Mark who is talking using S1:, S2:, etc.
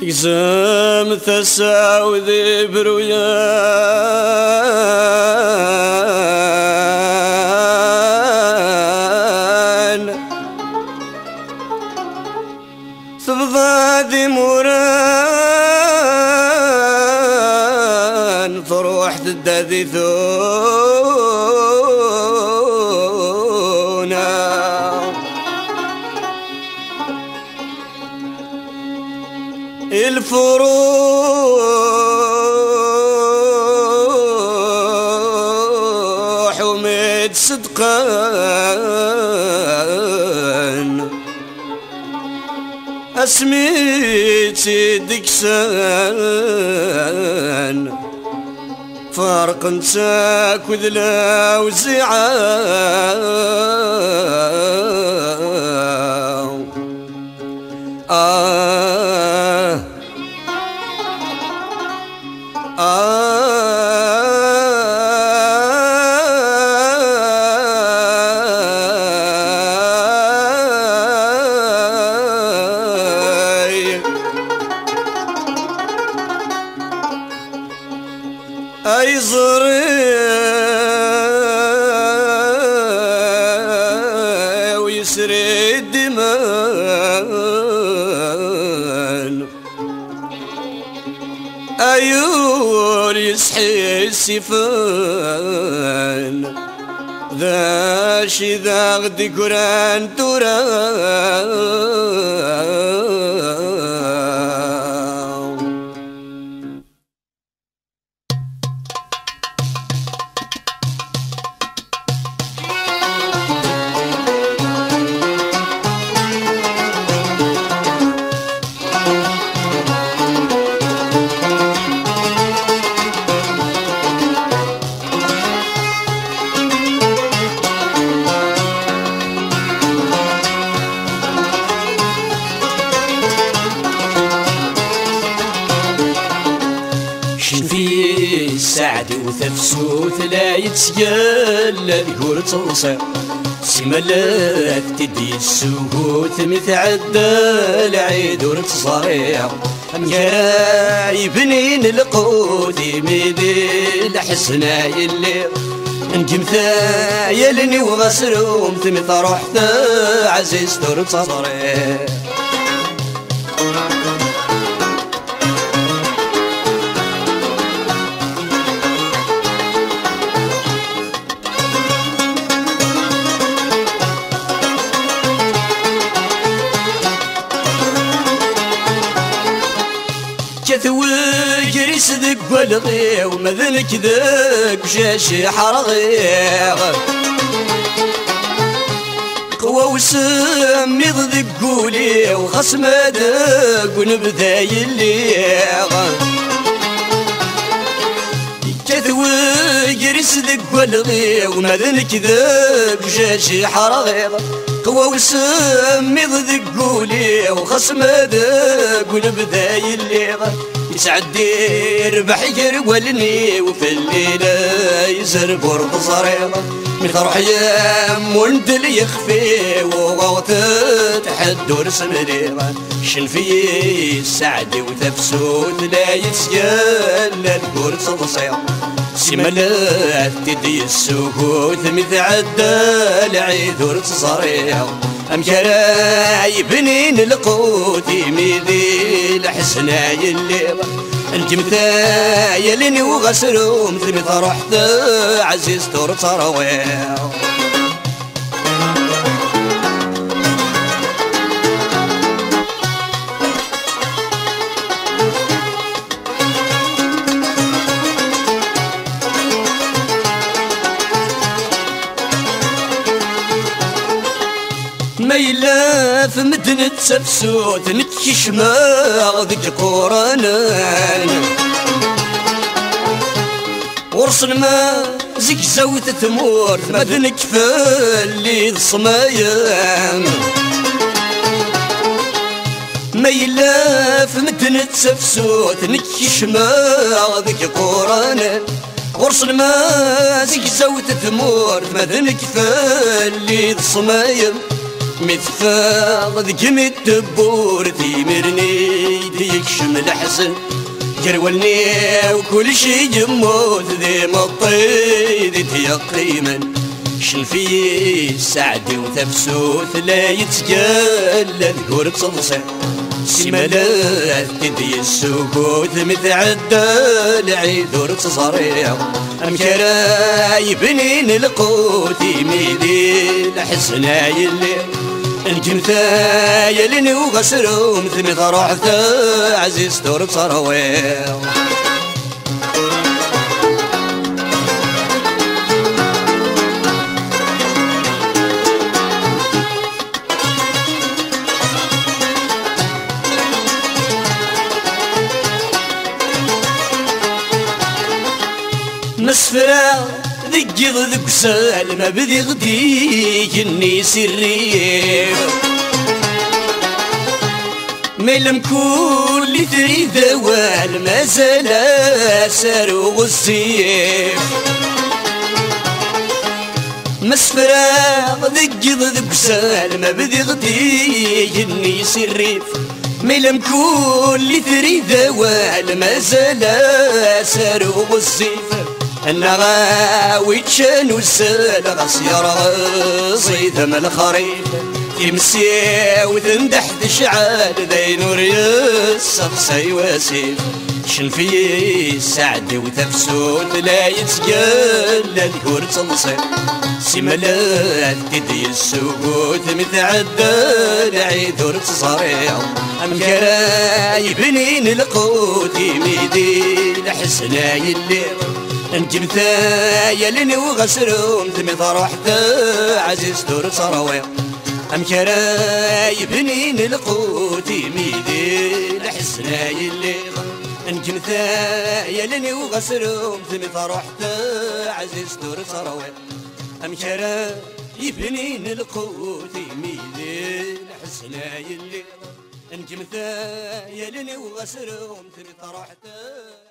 S1: يزم تساو ذي برويان تبضى ذي موران تروح تدادي الفروح ومد صدقان اسميتي دكسان فرق نساك وذلا وزعان أي زري ويسري الدمان أيول يسحي السفان ذا شي ذا غدي قران توران
S2: السعد وتفسوت لا يتسجل ذكور توصل سملات تدي السهوت متعدى العيد ورتصايع جاي بنين القوت يميدي الحسنى اللي نجمثا يلني وغسروم ثمث رحت عزيز ترتصريع
S1: كثوي صدق والغي ومذنك ذاك شاشي حرغيغ قوى وسمي ضد قولي وخصم داق ونبدا يليغ كثوي صدق والغي ومذنك ذاك شاشي حرغيغ قوى وسمي ضد قولي وخصم داق ونبدا يليغ يسعدي يربح يرولني وفي الليلة يزرب ورد صريغة من خروح يام وندل يخفي وغوت تحد ورسم ريغة شنفي السعد وتفسود لا يتسجل الكور صدصيغ سملات تدي السكوت متعدى العيد ورد صريغ أمكراي بنين القوت يميدي الحسنى اللي الجمثا يلني وغسروم ثمث رحت عزيز ترتصرويع ميلا في مدنة سفسوت نتكش ما ذيك قرانان ورصن ما زيك زوت تمور مدنك فاللي الصمايان ميلا في مدنة سفسوت نتكش ما ذيك قرانان ورصن ما زيك زوت تمور مدنك فاللي الصمايان مثفاغ ذكم الدبور تيمرني ديكشم الحسن جرولني وكل شي جموت ذي مطيد تيقيما شن في سعدي وتفسوت لا يتجلى ذكور تصلصي سيمالات تدي السكوت متعدى العيدور تصريع أمكرا يبنين القوت يميدي لحسنا يلي انجمتا يلي وغسروم ثمث روحتا عزيز دور بصرويع مسفرة ذقي ضد قسال ما بدي غديك اني سريف ميلم كل تريد وال ما زال ساروغ السيف مسفرة ذقي ضد قسال ما بدي غديك اني سريف ميلم كل تريد وال ما زال ساروغ السيف النغاوي تشان وسال غصير غصي ثم الخريف تمسي وتندح تشعل ذي نور يسقسي وسيف شن في سعدي وتفسود لا يتقل ذكور تنصي سيمالات تدي السكوت متعدى العيدور تصريع أمكرا يبنين القوت يميدي لحسنا يلي انجمتا يلني وغسروم تمث روحتا عزيز دور صرويع أمكرا يبنين القوت يميدي لحسنا يلي انجمتا يلني وغسروم تمث روحتا عزيز دور صرويع أمكرا يبنين القوت يميدي لحسنا يلي انجمتا يلني وغسروم تمث روحتا